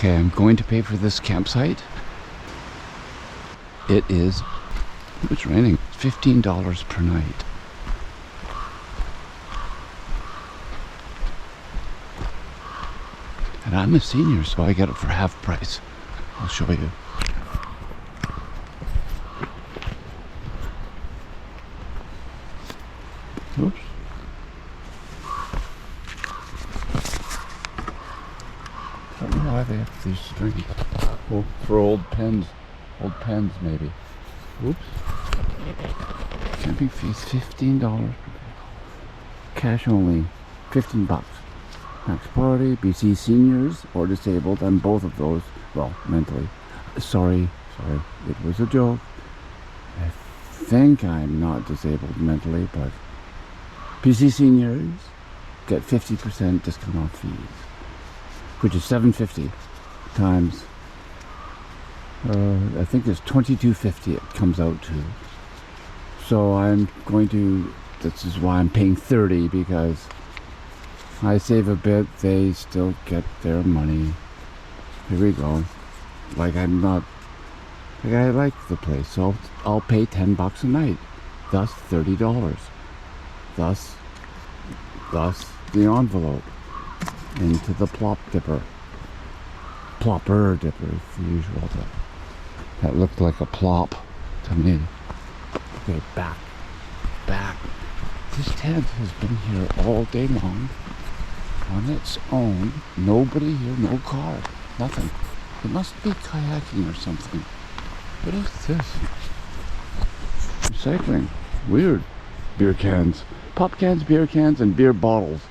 Okay, I'm going to pay for this campsite. It's raining. It's $15 per night. And I'm a senior, so I get it for half price. I'll show you. Oops. I don't know why they have these strings. Oh, for old pens. Old pens, maybe. Oops. Camping fees, $15 per vehicle. Cash only, 15 bucks. Max priority, BC seniors or disabled, and both of those, well, mentally. Sorry, it was a joke. I think I'm not disabled mentally, but BC seniors get 50% discount off fees, which is $7.50 times, I think it's $22.50 it comes out to. So I'm going to, this is why I'm paying $30, because I save a bit, they still get their money. Here we go. Like I like the place, so I'll pay 10 bucks a night. Thus $30. Thus the envelope into the plopper dipper. It's the usual. That looked like a plop to me. Okay, back. This tent has been here all day long. On its own, nobody here, no car, nothing. It must be kayaking or something. What is this? Recycling. Weird. Beer cans. Pop cans, beer cans, and beer bottles.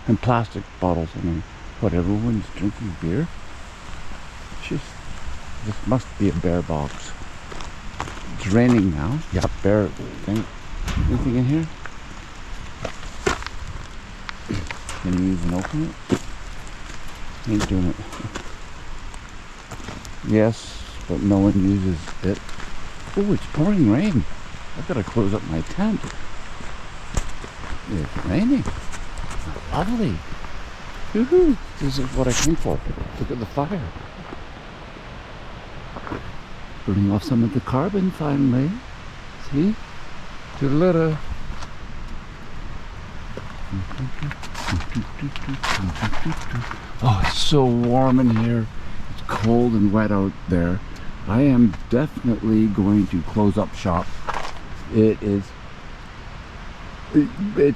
And plastic bottles, I mean. What, everyone's drinking beer? Jeez. This must be a bear box. It's raining now. Yeah, bear thing. Anything in here? Can you even open it? Ain't doing it. Yes, but no one uses it. Oh, it's pouring rain. I've got to close up my tent. It's raining. Lovely. Woohoo! This is what I came for. Look at the fire. Burning off some of the carbon finally. See? Toodaloo. Oh, it's so warm in here. It's cold and wet out there. I am definitely going to close up shop. It's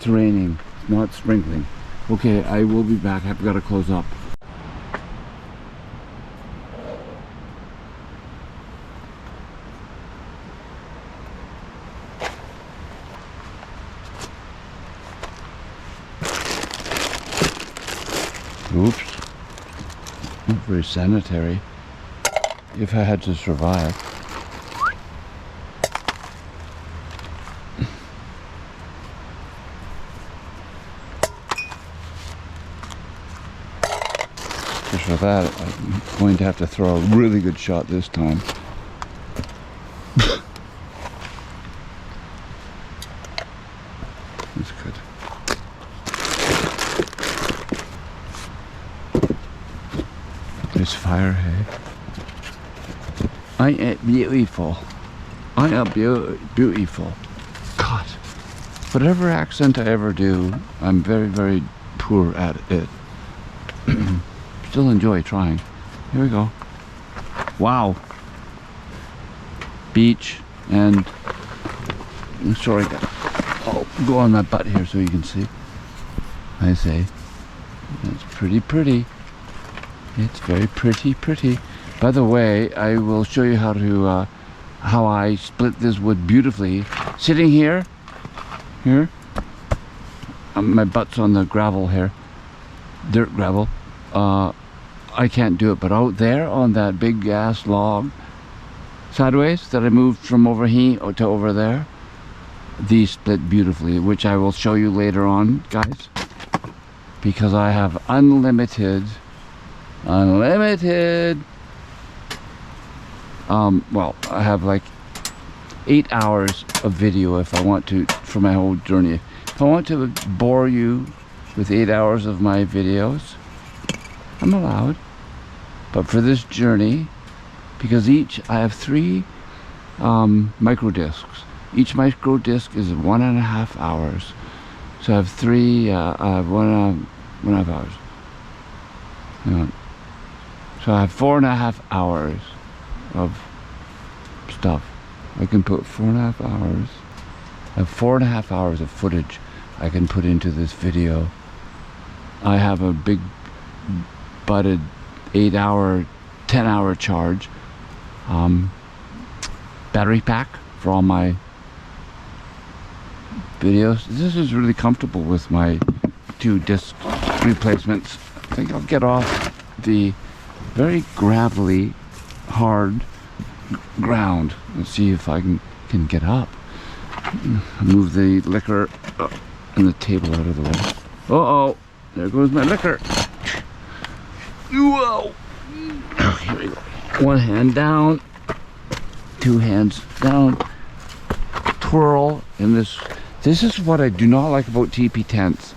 raining. It's not sprinkling. Okay, I will be back. I've got to close up. Oops. Not very sanitary. If I had to survive. Just for that, I'm going to have to throw a really good shot this time. That's good. There's fire, hey? I am beautiful. I am beautiful. God. Whatever accent I ever do, I'm very, very poor at it. Still enjoy trying. Here we go. Wow. Beach and... Sorry, I'll go on my butt here so you can see. I say. It's pretty. It's very pretty. By the way, I will show you how I split this wood beautifully. Sitting here, my butt's on the gravel here, dirt gravel. I can't do it, but out there on that big ass log, sideways, that I moved from over here to over there, these split beautifully, which I will show you later on, guys, because I have unlimited. Well, I have like 8 hours of video if I want to, for my whole journey. If I want to bore you with 8 hours of my videos, I'm allowed. But for this journey, because I have 3 micro discs. Each micro disc is 1.5 hours. So I have 3, I have 1.5 hours. Yeah. So I have 4.5 hours of stuff. I can put 4.5 hours. I have 4.5 hours of footage I can put into this video. I have a big butted 8-hour, 10-hour charge battery pack for all my videos. This is really comfortable with my 2 disc replacements. I think I'll get off the very gravelly, hard ground. Let's see if I can get up. Move the liquor and the table out of the way. Uh-oh, there goes my liquor. Whoa. Oh, here we go. 1 hand down, 2 hands down. Twirl in this. This is what I do not like about teepee tents,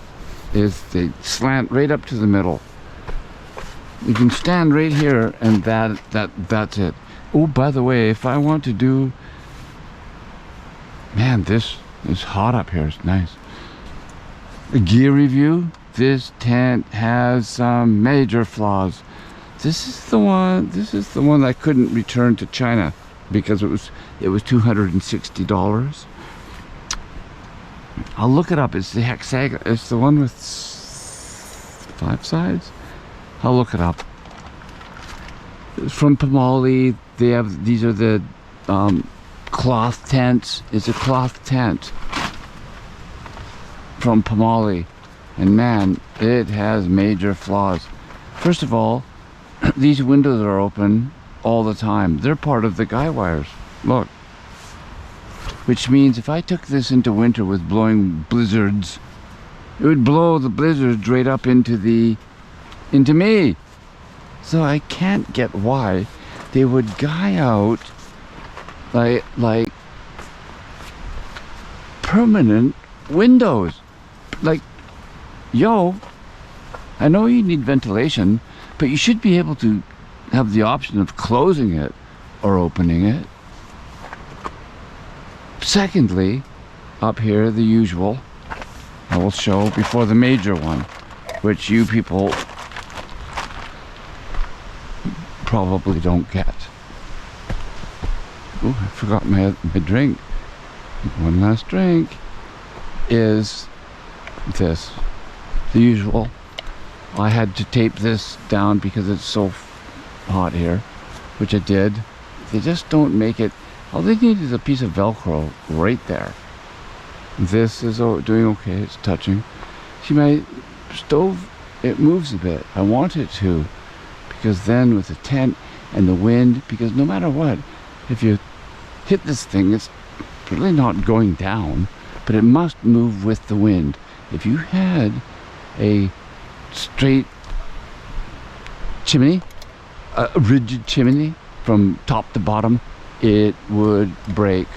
is they slant right up to the middle. You can stand right here and that's it. Oh, by the way, if I want to do, man, this is hot up here. It's nice. A gear review. This tent has some major flaws. This is the one that I couldn't return to China because it was $260. I'll look it up. It's the hexagon. It's the one with 5 sides. I'll look it up. It's from Pomali. They have, these are the cloth tents. It's a cloth tent from Pomali, and man, it has major flaws. First of all, these windows are open all the time. They're part of the guy wires. Look. Which means if I took this into winter with blowing blizzards, it would blow the blizzards right up into me. So I can't get why they would guy out like permanent windows. Like, yo, I know you need ventilation, but you should be able to have the option of closing it or opening it. Secondly, up here, the usual, I will show before the major one, which you people probably don't get. Oh, I forgot my drink. One last drink is this, the usual. I had to tape this down because it's so hot here, which I did. They just don't make it. All they need is a piece of Velcro right there. This is doing okay. It's touching. See, my stove, it moves a bit. I want it to, because then with the tent and the wind, because no matter what, if you hit this thing, it's really not going down, but it must move with the wind. If you had a straight chimney, a rigid chimney from top to bottom, it would break.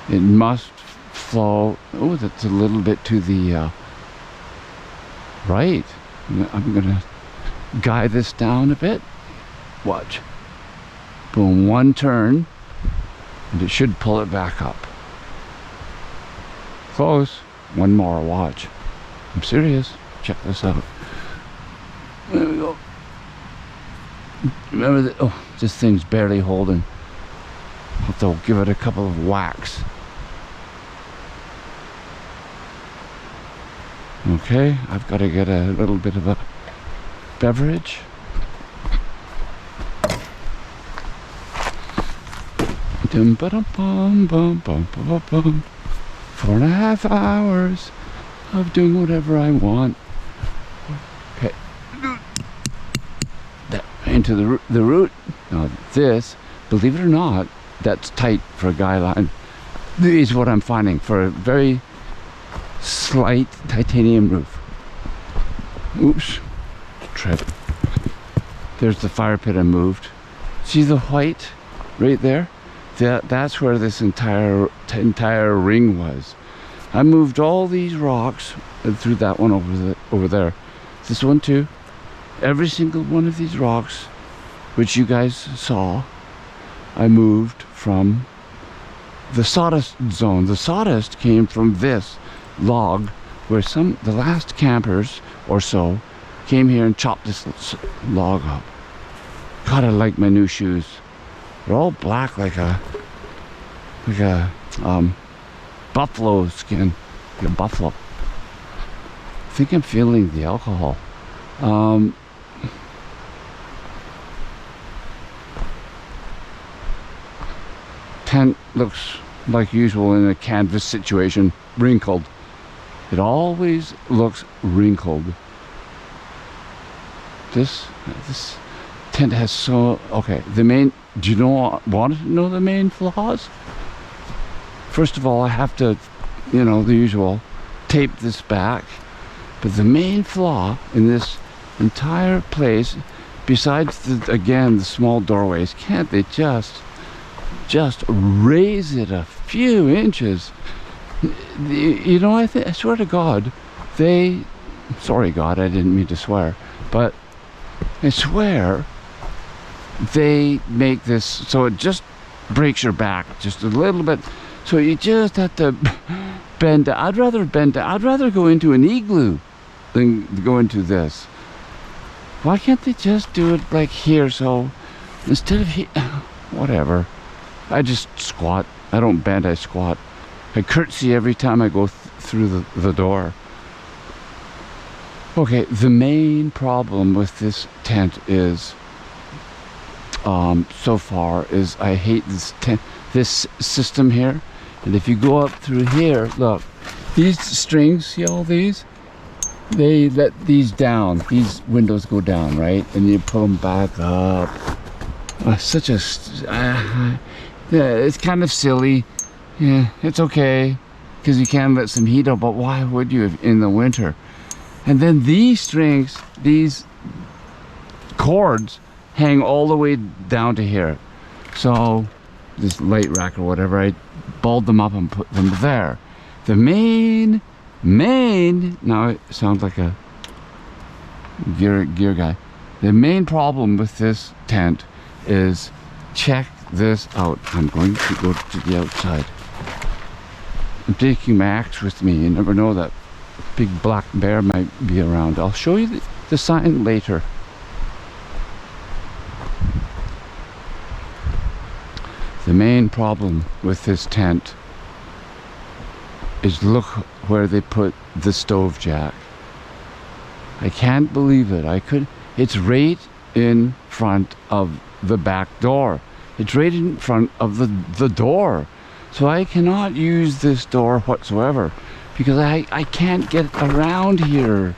It must flow. Oh, that's a little bit to the right. I'm gonna guide this down a bit. Watch. Boom, 1 turn, and it should pull it back up. Close. 1 more, watch. I'm serious. Check this out. There we go. Remember that? Oh, this thing's barely holding. I'll have to give it a couple of whacks. Okay, I've got to get a little bit of a beverage. Dum ba dum bum bum bum bum bum. 4.5 hours of doing whatever I want. Okay. Into the root. Now this, believe it or not, that's tight for a guy line. This is what I'm finding for a very slight titanium roof. Oops, trip. There's the fire pit I moved. See the white right there? That's where this entire ring was. I moved all these rocks and threw that one over there. This one too. every single one of these rocks, which you guys saw, I moved from the sawdust zone. The sawdust came from this log where the last campers or so came here and chopped this log up. God, I like my new shoes. They're all black like a buffalo skin. Like a buffalo. I think I'm feeling the alcohol. Tent looks like usual in a canvas situation, wrinkled. It always looks wrinkled. This tent has so... Okay, the main... Do you want to know the main flaws? First of all, I have to, you know, the usual, tape this back. But the main flaw in this entire place, besides again the small doorways, can't they just raise it a few inches? You know, I swear to God, sorry God, I didn't mean to swear, but I swear they make this so it just breaks your back just a little bit, so you just have to bend. I'd rather go into an igloo than go into this. Why can't they just do it like here? So instead of whatever, I just squat. I don't bend, I squat. I curtsy every time I go through the door. Okay, the main problem with this tent is, so far, is I hate this system here. And if you go up through here, look, these strings, see all these? They let these down. These windows go down, right? And you pull them back up. Yeah, it's kind of silly. Yeah, it's okay, because you can let some heat out, but why would you in the winter? And then these strings, these cords, hang all the way down to here. So this light rack or whatever, I balled them up and put them there. The main, now it sounds like a gear guy. The main problem with this tent is, check this out. I'm going to go to the outside. I'm taking my axe with me. You never know, that big black bear might be around. I'll show you the sign later. The main problem with this tent is, look where they put the stove jack. I can't believe it. It's right in front of the back door. It's right in front of the door. So I cannot use this door whatsoever, because I can't get around here.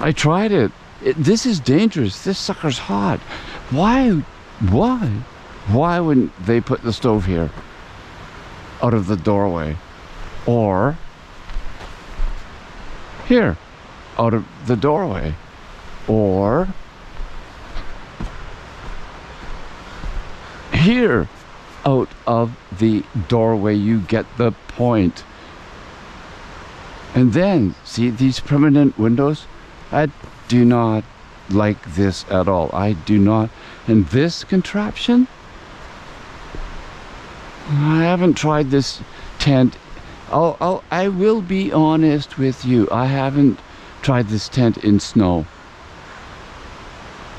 I tried it. This is dangerous. This sucker's hot. Why wouldn't they put the stove here out of the doorway, or here out of the doorway, or here out of the doorway? You get the point. And then see these permanent windows? I do not like this at all. I do not. And this contraption, I haven't tried this tent. I will be honest with you. I haven't tried this tent in snow,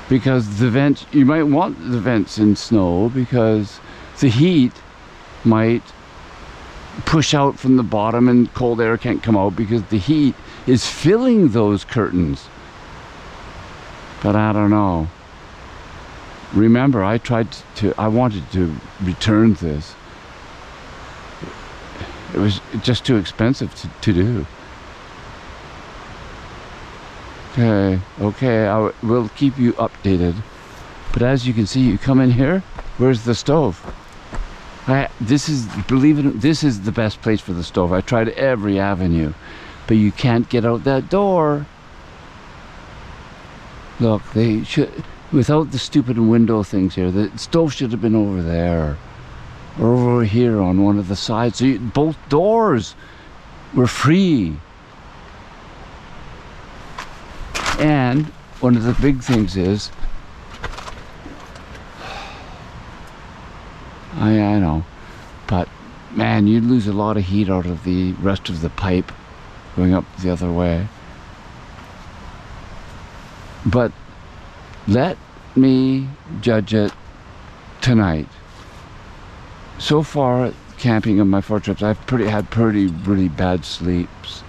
because the vents, you might want the vents in snow, because the heat might push out from the bottom and cold air can't come out because the heat is filling those curtains. But I don't know. Remember, I wanted to return this. It was just too expensive to do. Okay, I will keep you updated. But as you can see, you come in here, where's the stove? This is the best place for the stove. I tried every avenue, but you can't get out that door. Look, they should, without the stupid window things here, the stove should have been over there, or over here on one of the sides. So both doors were free. And one of the big things is, I know, but man, you'd lose a lot of heat out of the rest of the pipe going up the other way. But let me judge it tonight. So far, camping on my 4 trips, I've had really bad sleeps.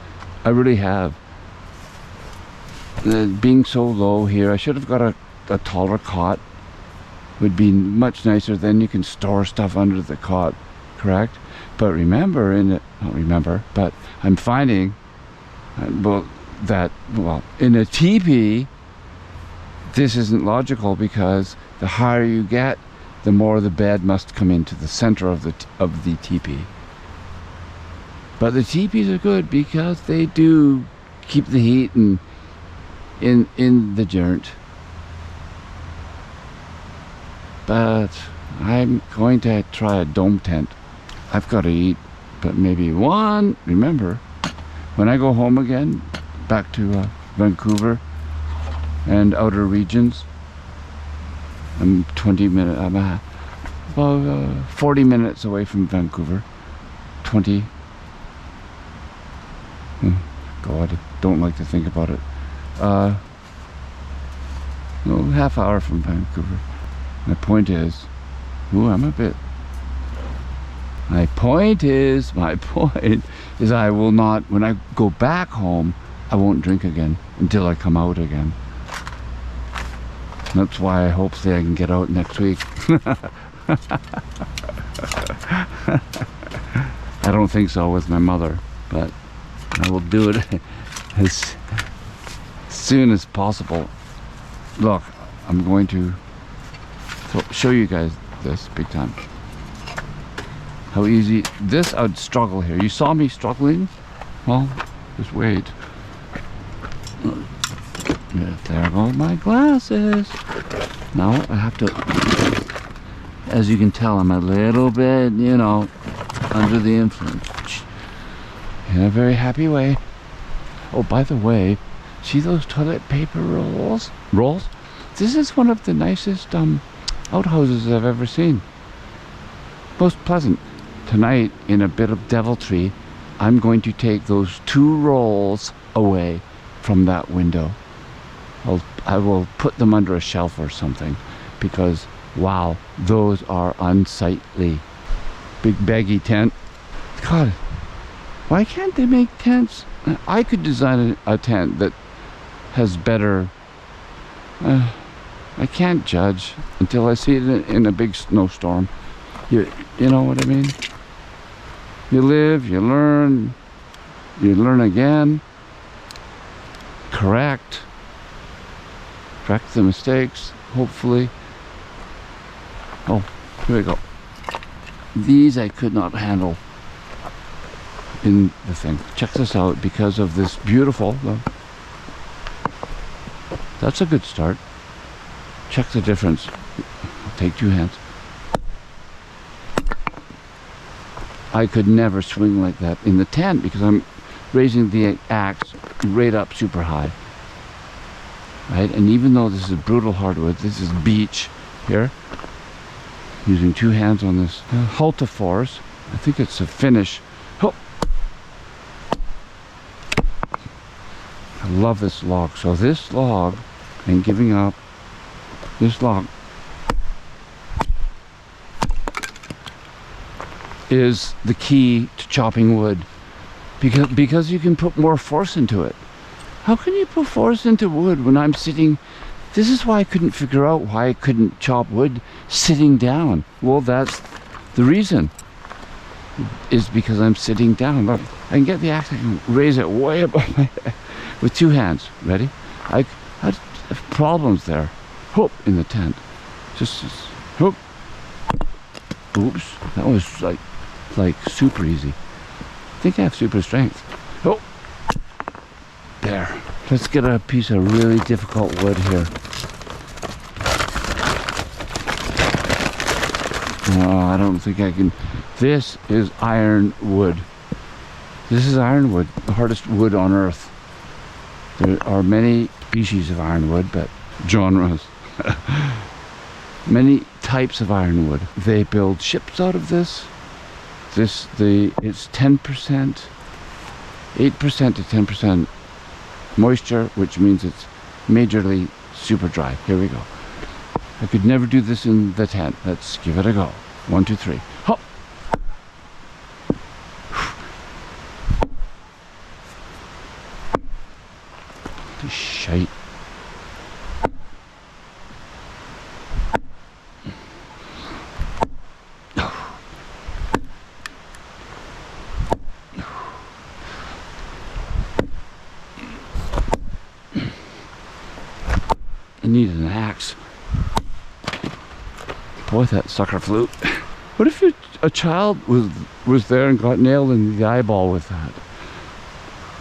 I really have. Being so low here, I should have got a taller cot. Would be much nicer. Then you can store stuff under the cot, correct? But remember, but I'm finding, in a teepee, this isn't logical, because the higher you get, the more the bed must come into the center of the teepee. But the teepees are good because they do keep the heat in the joint. But I'm going to try a dome tent. I've got to eat, but maybe one. Remember, when I go home again, back to Vancouver and outer regions, I'm 40 minutes away from Vancouver. 20. God, I don't like to think about it. Half hour from Vancouver. My point is, my point is I will not, when I go back home, I won't drink again until I come out again. That's why hopefully I can get out next week. I don't think so with my mother, but I will do it as soon as possible. Look, I'm going to show you guys this big time. How easy this, I'd struggle here. You saw me struggling? Well, just wait. There go my glasses. Now I have to, as you can tell, I'm a little bit, under the influence. In a very happy way. Oh, by the way, see those toilet paper rolls? This is one of the nicest outhouses I've ever seen. Most pleasant. Tonight, in a bit of deviltry, I'm going to take those 2 rolls away from that window. I will put them under a shelf or something, because wow, those are unsightly. Big baggy tent. God, why can't they make tents? I could design a tent that has better. I can't judge until I see it in a big snowstorm. You know what I mean? You live, you learn again. Correct the mistakes, hopefully. Oh, here we go. These I could not handle in the thing. Check this out, because of this beautiful. That's a good start. Check the difference. I'll take 2 hands. I could never swing like that in the tent because I'm raising the axe right up super high. Right? And even though this is brutal hardwood, this is beech here. Using 2 hands on this Haltiforce. I think it's a Finnish. Oh. I love this log. So this log, and giving up, this log is the key to chopping wood, because you can put more force into it. How can you put force into wood when I'm sitting? This is why I couldn't figure out why I couldn't chop wood sitting down. Well, that's the reason, is because I'm sitting down. Look, I can get the axe, I can raise it way above my head with 2 hands. Ready? I had problems there. Whoop, in the tent. Just whoop. Oops, that was like super easy. I think I have super strength. Oh, there. Let's get a piece of really difficult wood here. Oh, I don't think I can. This is ironwood. This is ironwood, the hardest wood on earth. There are many species of ironwood, but genres. Many types of ironwood. They build ships out of this. It's 10%, 8% to 10% moisture, which means it's majorly super dry. Here we go. I could never do this in the tent. Let's give it a go. 1, 2, 3. Hop! Shite. I need an axe. Boy, that sucker flew. What if a child was there and got nailed in the eyeball with that?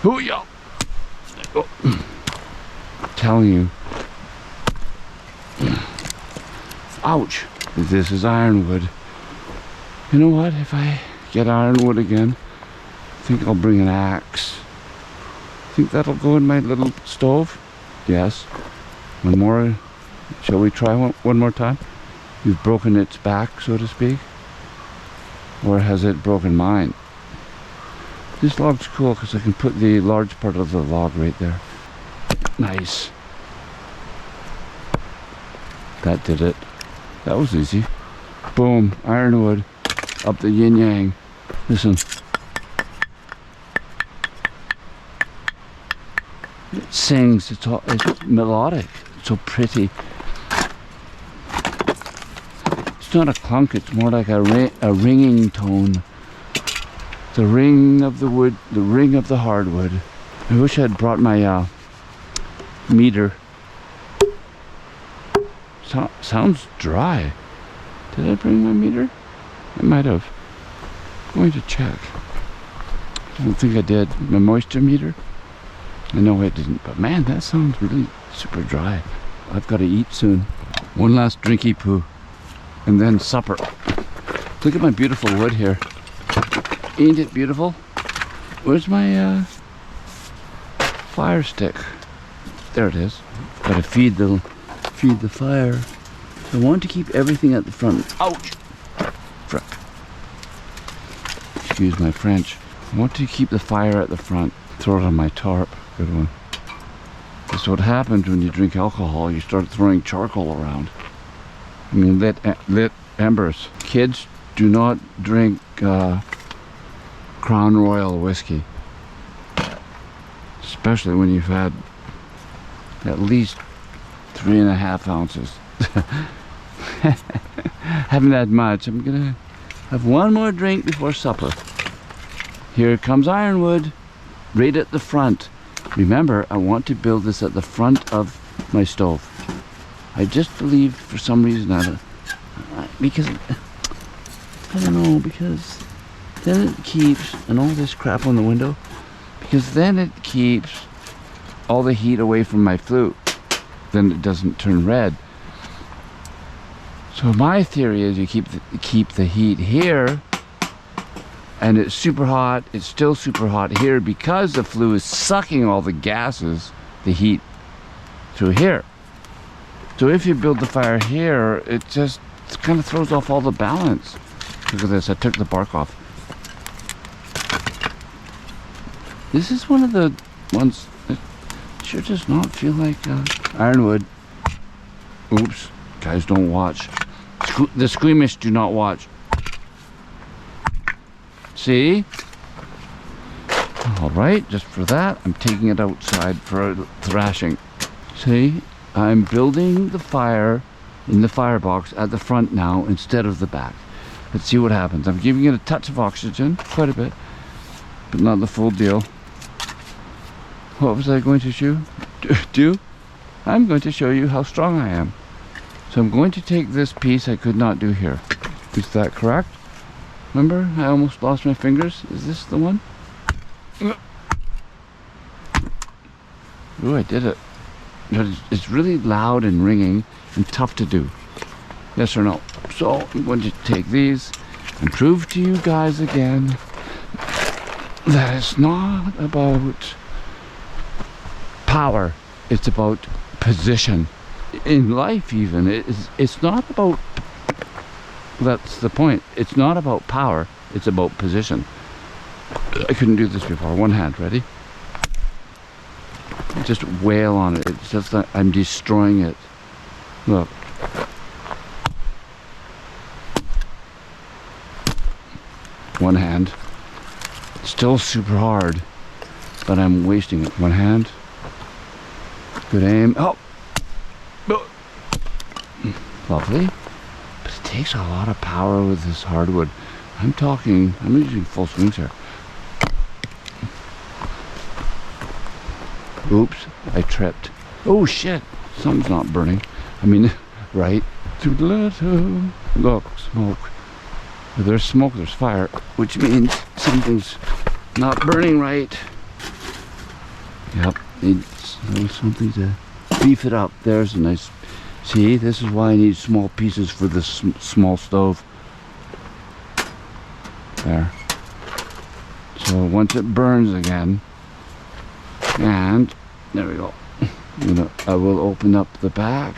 Hoo-yah! Oh. I'm telling you. Ouch! This is ironwood. You know what? If I get ironwood again, I think I'll bring an axe. Think that'll go in my little stove? Yes. One more. Shall we try one more time? You've broken its back, so to speak. Or has it broken mine? This log's cool because I can put the large part of the log right there. Nice. That did it. That was easy. Boom. Ironwood. Up the yin yang. Listen. It sings. It's melodic. It's so pretty. It's not a clunk. It's more like a ringing tone. The ring of the wood. The ring of the hardwood. I wish I had brought my meter. Sounds dry. Did I bring my meter? I might have. I'm going to check. I don't think I did. My moisture meter? I know I didn't, but man, that sounds really super dry. I've got to eat soon. One last drinky poo. And then supper. Look at my beautiful wood here. Ain't it beautiful? Where's my fire stick? There it is. Gotta feed the fire. I want to keep everything at the front. Ouch! Frick. Excuse my French. I want to keep the fire at the front. Throw it on my tarp. Good one. That's what happens when you drink alcohol. You start throwing charcoal around. I mean, lit embers. Kids, do not drink Crown Royal whiskey. Especially when you've had at least 3.5 ounces. Haven't had much. I'm gonna have one more drink before supper. Here comes ironwood, right at the front. Remember, I want to build this at the front of my stove. I just believe for some reason because I don't know, because then it keeps, and all this crap on the window, because then it keeps all the heat away from my flute. Then it doesn't turn red. So my theory is you keep the heat here, and it's super hot. It's still super hot here because the flue is sucking all the gases, the heat, through here. So if you build the fire here, it just kind of throws off all the balance. Look at this. I took the bark off. This is one of the ones that sure does not feel like ironwood. Oops. Guys, don't watch. The squeamish do not watch. See? Alright, just for that, I'm taking it outside for a thrashing. See? I'm building the fire in the firebox at the front now instead of the back. Let's see what happens. I'm giving it a touch of oxygen, quite a bit, but not the full deal. What was I going to do? I'm going to show you how strong I am. So I'm going to take this piece I could not do here. Is that correct? Remember, I almost lost my fingers. Is this the one? Ooh, I did it. But it's really loud and ringing and tough to do. Yes or no? So I'm going to take these and prove to you guys again that it's not about power. It's about position. In life even, it's not about, that's the point. It's not about power, it's about position. I couldn't do this before. One hand, ready? Just wail on it. It's just like I'm destroying it. Look. One hand. Still super hard, but I'm wasting it. One hand. Good aim. Oh! Lovely. But it takes a lot of power with this hardwood. I'm using full swings here. Oops, I tripped. Oh shit, something's not burning. I mean, right? Look, smoke. Where there's smoke, there's fire, which means something's not burning right. Yep, needs something to beef it up. There's a nice, see, this is why I need small pieces for this small stove. There. So once it burns again, and there we go. I will open up the back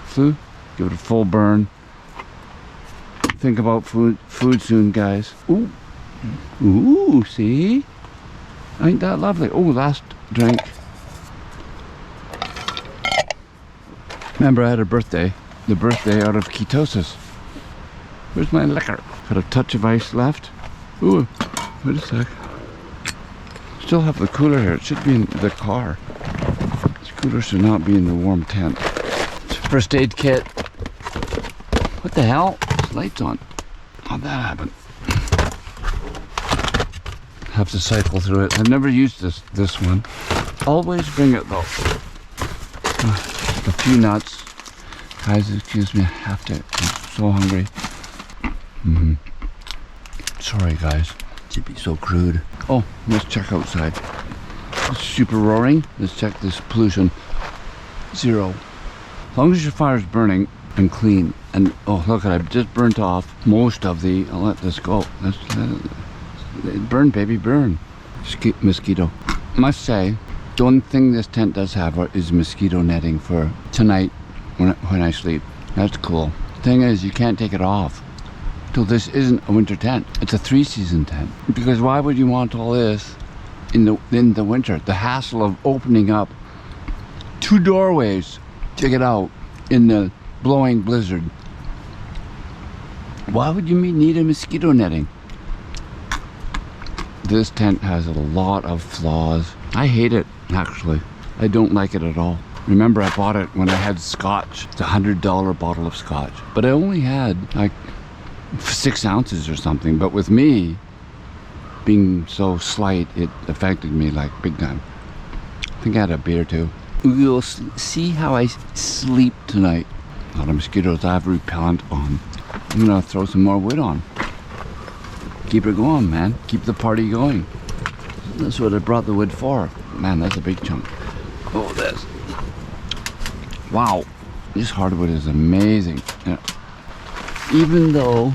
flue, give it a full burn. Think about food soon, guys. Ooh, ooh, see? Ain't that lovely? Oh, last drink. Remember, I had a birthday. The birthday out of ketosis. Where's my liquor? Got a touch of ice left. Ooh, wait a sec. Still have the cooler here. It should be in the car. This cooler should not be in the warm tent. First aid kit. What the hell? This light's on. How'd that happen? Have to cycle through it. I've never used this one. Always bring it though. A few nuts. Guys, excuse me. I have to. I'm so hungry. Sorry, guys. It'd be so crude. Oh, let's check outside. It's super roaring. Let's check this pollution. 0. As long as your fire's burning and clean. And oh, look, I've just burnt off most of the. I'll let this go. Let's let it burn, baby, burn. Mosquito. Must say, the one thing this tent does have is mosquito netting for tonight when I sleep. That's cool. Thing is, you can't take it off. So this isn't a winter tent. It's a 3-season tent. Because why would you want all this in the winter? The hassle of opening up 2 doorways to get out in the blowing blizzard. Why would you need a mosquito netting? This tent has a lot of flaws. I hate it, actually. I don't like it at all. Remember, I bought it when I had scotch. It's a $100 bottle of scotch. But I only had like 6 ounces or something. But with me being so slight, it affected me like big time. I think I had a beer too. You'll see how I sleep tonight. A lot of mosquitoes. I have repellent on. I'm gonna throw some more wood on. Keep it going, man. Keep the party going. That's what I brought the wood for. Man, that's a big chunk. Oh, this. Wow. This hardwood is amazing. Yeah. Even though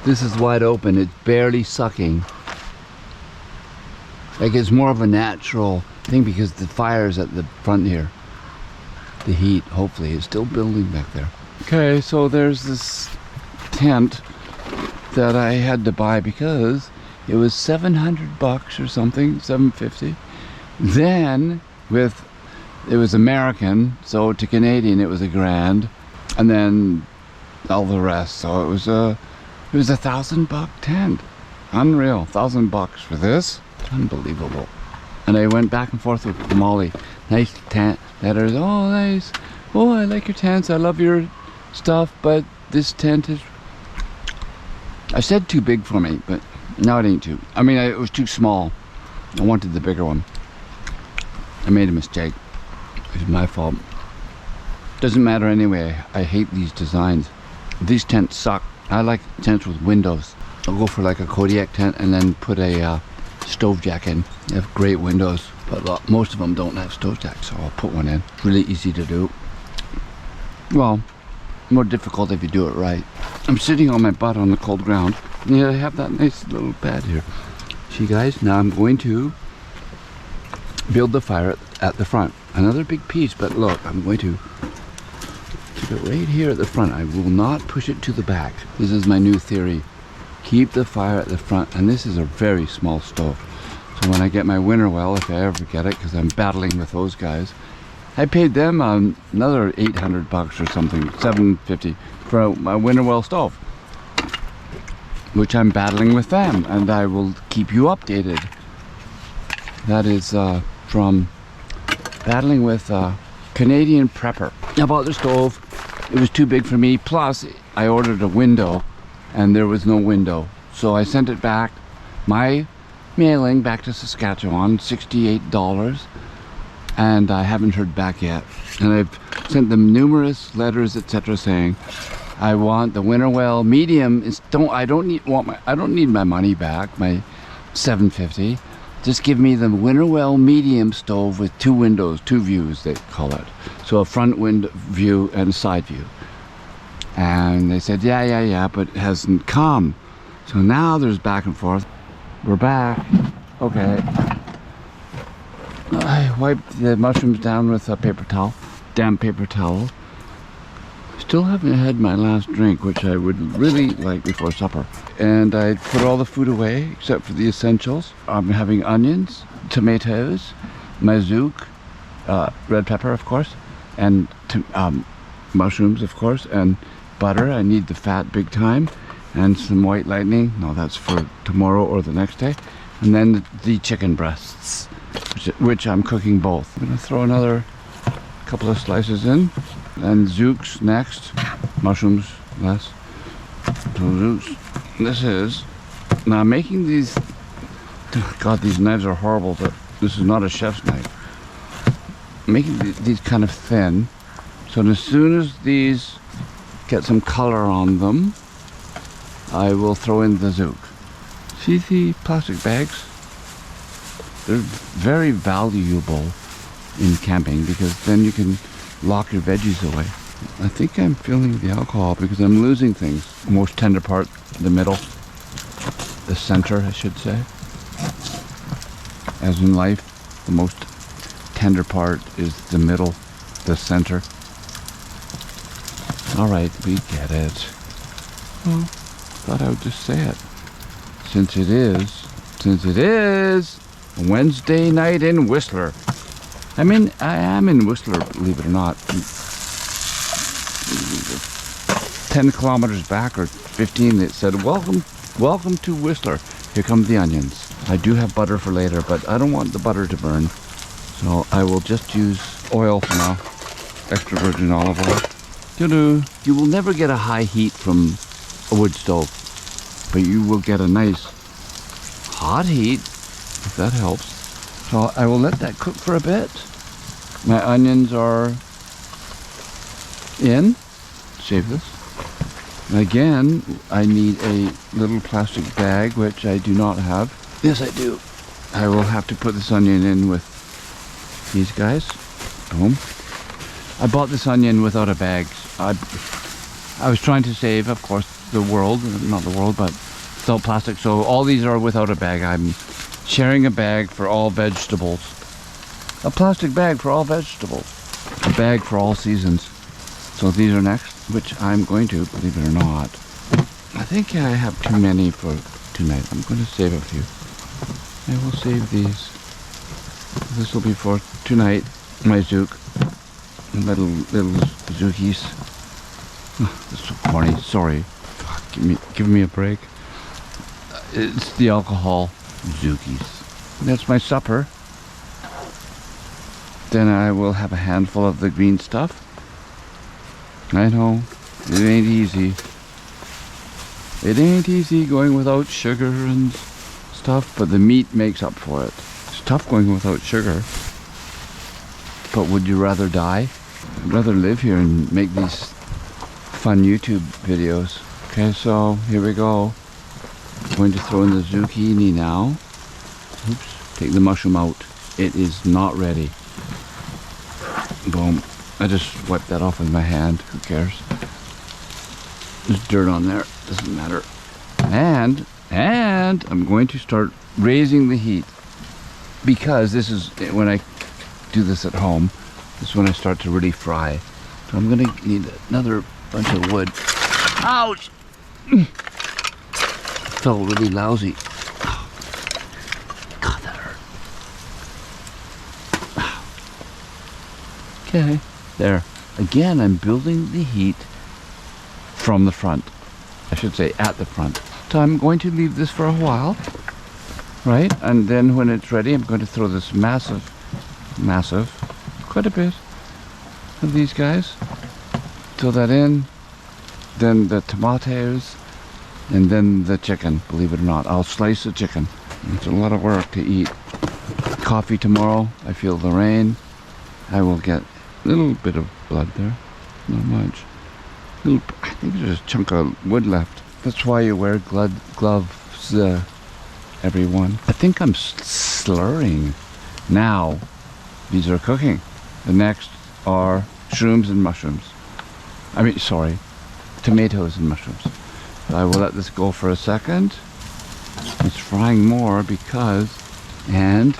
this is wide open, it's barely sucking. Like it's more of a natural thing because the fire's at the front here. The heat, hopefully, is still building back there. Okay, so there's this tent that I had to buy because it was $700 or something, $750. Then it was American, so to Canadian it was $1,000, and then all the rest. So it was a $1,000 tent. Unreal, $1,000 for this. It's unbelievable. And I went back and forth with Molly. Nice tent. Letters. Oh, nice. Oh, I like your tents. I love your stuff, but this tent is. I said too big for me, but no, it ain't too. I mean, it was too small. I wanted the bigger one. I made a mistake. It's my fault. Doesn't matter anyway. I hate these designs. These tents suck. I like tents with windows. I'll go for like a Kodiak tent and then put a stove jack in. They have great windows, but most of them don't have stove jacks, so I'll put one in. Really easy to do. Well, more difficult if you do it right. I'm sitting on my butt on the cold ground. Yeah, I have that nice little pad here. See guys, now I'm going to build the fire at the front. Another big piece, but look, I'm going to keep it right here at the front. I will not push it to the back. This is my new theory. Keep the fire at the front, and this is a very small stove. So when I get my winter well, if I ever get it, because I'm battling with those guys, I paid them another 800 bucks or something, 750 for my winter well stove, which I'm battling with them, and I will keep you updated. That is from battling with Canadian Prepper. I bought the stove. It was too big for me. Plus, I ordered a window, and there was no window. So I sent it back. My mailing back to Saskatchewan, $68. And I haven't heard back yet. And I've sent them numerous letters, etc., saying I want the winter well medium. I don't need my money back, my $750. Just give me the winter well medium stove with 2 windows, 2 views, they call it. So a front window view and a side view. And they said, yeah, but it hasn't come. So now there's back and forth. We're back. Okay. I wiped the mushrooms down with a paper towel, damp paper towel. Still haven't had my last drink, which I would really like before supper. And I put all the food away except for the essentials. I'm having onions, tomatoes, mazook, red pepper, of course, and mushrooms, of course, and butter. I need the fat big time, and some white lightning. No, that's for tomorrow or the next day. And then the chicken breasts, which I'm cooking both. I'm gonna throw another couple of slices in, and zooks next. Mushrooms less. So zooks. This is now making these. God, these knives are horrible. But this is not a chef's knife. Making these kind of thin, so as soon as these get some color on them, I will throw in the zook. See the plastic bags? They're very valuable in camping because then you can lock your veggies away. I think I'm feeling the alcohol because I'm losing things. The most tender part, the middle, the center, I should say. As in life, the most tender part is the middle, the center. All right, we get it. Well, thought I would just say it. Since it is Wednesday night in Whistler. I mean, I am in Whistler, believe it or not. 10 kilometers back or 15, it said, welcome to Whistler. Here come the onions. I do have butter for later, but I don't want the butter to burn. So I will just use oil for now. Extra virgin olive oil. You will never get a high heat from a wood stove, but you will get a nice hot heat, if that helps. So I will let that cook for a bit. My onions are in. Save this. Again, I need a little plastic bag, which I do not have. Yes, I do. I will have to put this onion in with these guys. Boom. I bought this onion without a bag. I was trying to save, of course, the world. Not the world, but without plastic. So all these are without a bag. I'm sharing a bag for all vegetables. A plastic bag for all vegetables. A bag for all seasons. So these are next, which I'm going to, believe it or not. I think I have too many for tonight. I'm going to save a few. I will save these. This will be for tonight. My zook. Little zookies. Oh, that's so corny. Sorry. Fuck, give me a break. It's the alcohol. Zookies. That's my supper. Then I will have a handful of the green stuff. I know, it ain't easy. It ain't easy going without sugar and stuff, but the meat makes up for it. It's tough going without sugar. But would you rather die? I'd rather live here and make these fun YouTube videos. Okay, so here we go. I'm going to throw in the zucchini now. Oops, take the mushroom out. It is not ready. Boom. I just wiped that off with my hand. Who cares? There's dirt on there. Doesn't matter. And I'm going to start raising the heat. because this is when I do this at home, this is when I start to really fry. So I'm gonna need another bunch of wood. Ouch! Felt really lousy. God, that hurt. Okay, there. Again, I'm building the heat from the front. I should say at the front. So I'm going to leave this for a while, right? And then when it's ready, I'm going to throw this massive, quite a bit of these guys. Throw that in, then the tomatoes, and then the chicken, believe it or not. I'll slice the chicken. It's a lot of work to eat. Coffee tomorrow, I feel the rain. I will get a little bit of blood there, not much. I think there's a chunk of wood left. That's why you wear gloves, everyone. I think I'm slurring. Now, these are cooking. The next are shrooms and mushrooms. I mean, sorry, tomatoes and mushrooms. I will let this go for a second. It's frying more and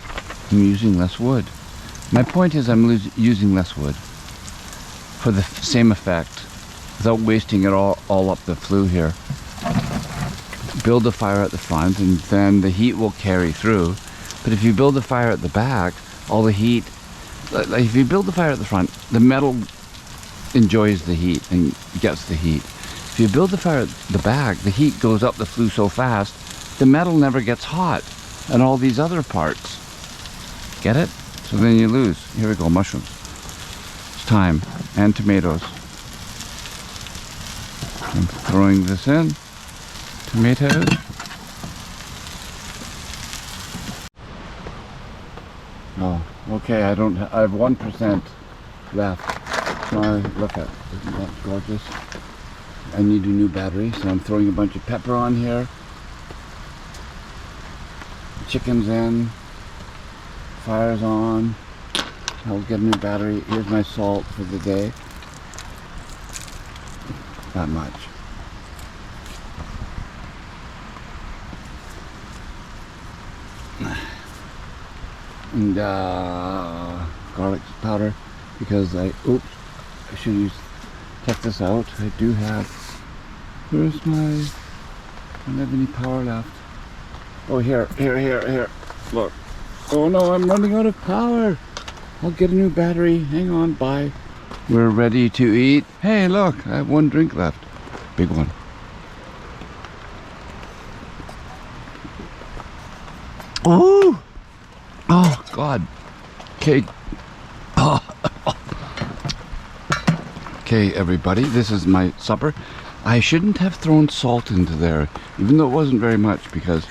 I'm using less wood. My point is I'm using less wood for the same effect without wasting it all up the flue here. Build a fire at the front and then the heat will carry through. But if you build a fire at the back, all the heat, like if you build the fire at the front, the metal enjoys the heat and gets the heat. If you build the fire at the back, the heat goes up the flue so fast, the metal never gets hot, and all these other parts. Get it? So then you lose. Here we go, mushrooms. It's time. And tomatoes. I'm throwing this in. Tomatoes. Oh, okay, I have 1% left. Now look at it. Isn't that gorgeous? I need a new battery, so I'm throwing a bunch of pepper on here. Chicken's in. Fire's on. I'll get a new battery. Here's my salt for the day. Not much. And garlic powder because I should check this out. I do have, where's I don't have any power left. Oh, here. Look. Oh no, I'm running out of power. I'll get a new battery. Hang on, bye. We're ready to eat. Hey, look, I have one drink left. Big one. Oh! Oh, God. Okay. Oh. Okay, everybody, this is my supper. I shouldn't have thrown salt into there, even though it wasn't very much, because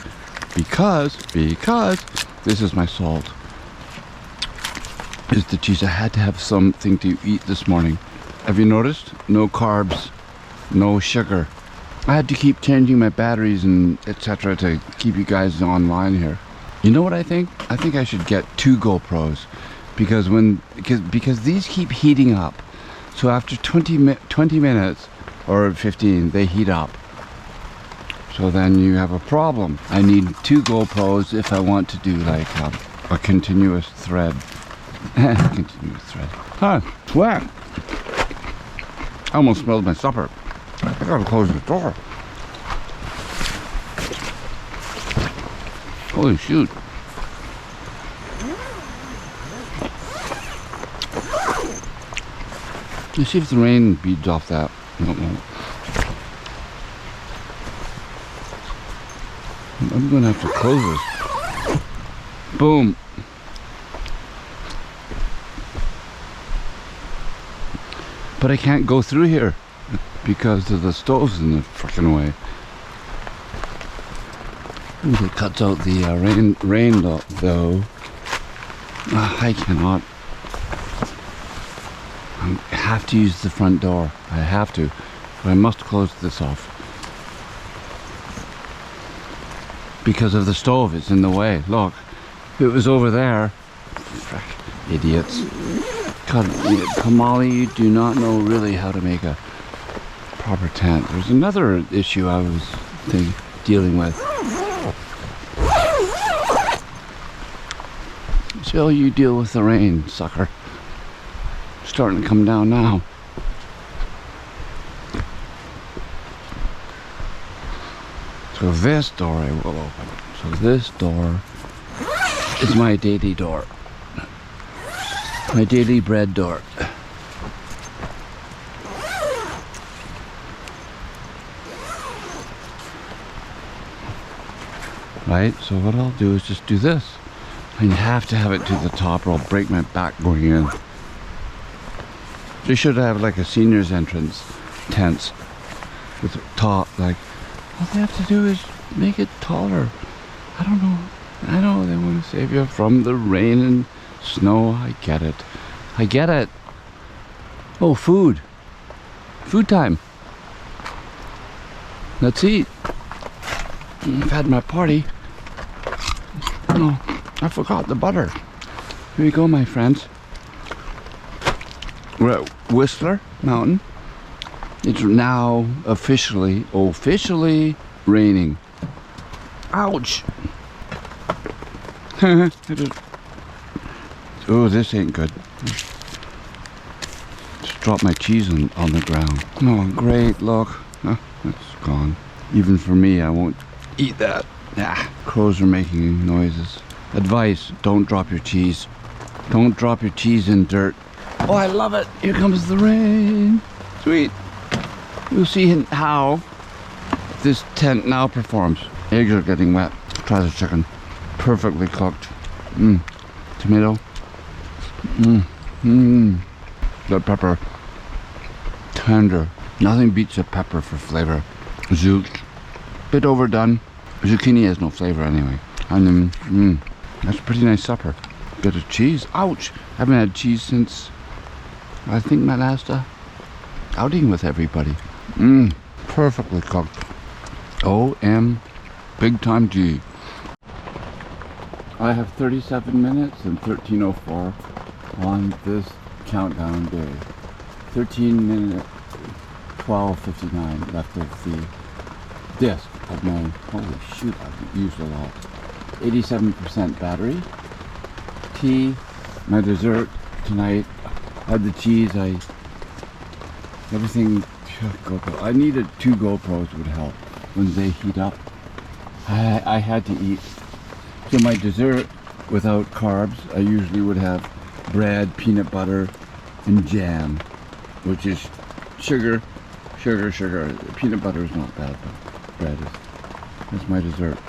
this is my salt. Is the cheese. I had to have something to eat this morning. Have you noticed? No carbs, no sugar. I had to keep changing my batteries and etc. to keep you guys online here. You know what I think? I think I should get 2 GoPros because these keep heating up. So after 20 minutes or 15, they heat up. So then you have a problem. I need 2 GoPros if I want to do like a continuous thread. Continuous thread. Huh, sweat. I almost smelled my supper. I gotta close the door. Holy shoot. Let's see if the rain beads off that. No. I'm gonna have to close this. Boom. But I can't go through here because of the stoves in the frickin' way. Ooh, it cuts out the rain though. I cannot. I have to use the front door. I have to. But I must close this off. Because of the stove, it's in the way. Look, if it was over there. Frick, idiots. God, Kamali, you do not know really how to make a proper tent. There's another issue I was dealing with. So you deal with the rain, sucker. Starting to come down now. So this door I will open. So this door is my daily door. My daily bread door. Right, so what I'll do is just do this. And you have to have it to the top or I'll break my back going in. You should have like a senior's entrance tents with top, like, all they have to do is make it taller. I don't know. I know they want to save you from the rain and snow. I get it. I get it. Oh, food. Food time. Let's eat. I've had my party. Oh, I forgot the butter. Here you go, my friends. We're at Whistler Mountain. It's now officially raining. Ouch! Oh, this ain't good. Just dropped my cheese on the ground. Oh, great, look. Oh, it's gone. Even for me, I won't eat that. Ah, crows are making noises. Advice, don't drop your cheese. Don't drop your cheese in dirt. Oh, I love it. Here comes the rain. Sweet. We'll see how this tent now performs. Eggs are getting wet. Try the chicken. Perfectly cooked. Tomato. The pepper. Tender. Nothing beats a pepper for flavor. Zoot. Bit overdone. Zucchini has no flavor anyway. And then, that's a pretty nice supper. Bit of cheese. Ouch! Haven't had cheese since, I think, my last outing with everybody. Perfectly cooked. O-M, big time G. I have 37 minutes and 13:04 on this countdown day. 13 minutes, 12:59 left of the disc of my, holy shoot, I've used a lot. 87% battery. Tea, my dessert tonight. Had the cheese, everything. GoPro. I needed 2 GoPros would help when they heat up. I had to eat. So my dessert, without carbs, I usually would have bread, peanut butter, and jam, which is sugar. Peanut butter is not bad, but bread is. That's my dessert.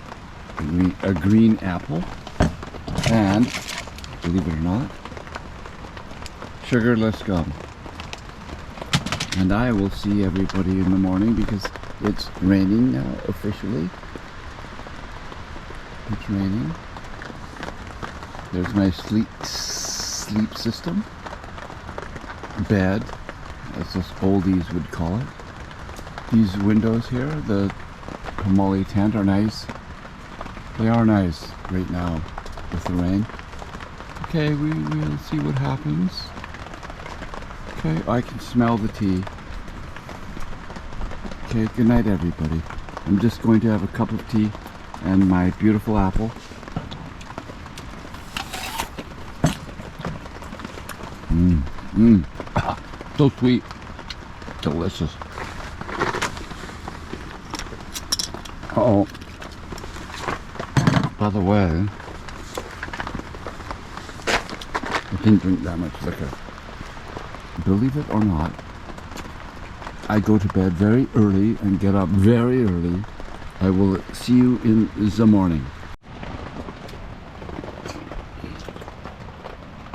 A green apple, and, believe it or not, sugarless gum. And I will see everybody in the morning because it's raining now officially. It's raining. There's my sleep system. Bed, as us oldies would call it. These windows here, the Pomoli tent, are nice. They are nice right now with the rain. Okay, we'll see what happens. Okay, I can smell the tea. Okay, good night everybody. I'm just going to have a cup of tea and my beautiful apple. So sweet. Delicious. Uh-oh. By the way, I didn't drink that much liquor. Believe it or not, I go to bed very early and get up very early. I will see you in the morning.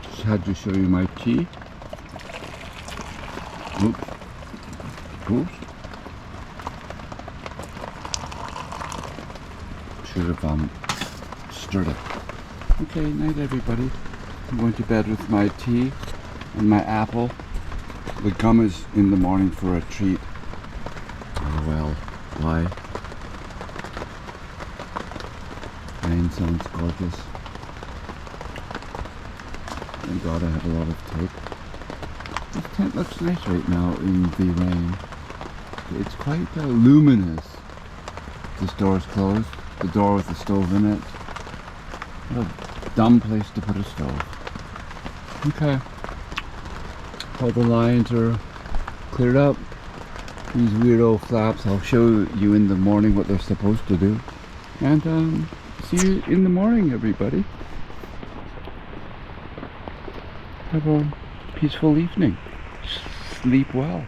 Just had to show you my tea. Oops. Should have stirred it. Okay, night everybody. I'm going to bed with my tea and my apple. The gum is in the morning for a treat. Oh well, why? Rain sounds gorgeous. Thank God I have a lot of tape. This tent looks nice right now in the rain. It's quite luminous. This door is closed. The door with the stove in it. What a dumb place to put a stove. Okay. All the lines are cleared up. These weirdo flaps, I'll show you in the morning what they're supposed to do. And see you in the morning, everybody. Have a peaceful evening. Sleep well.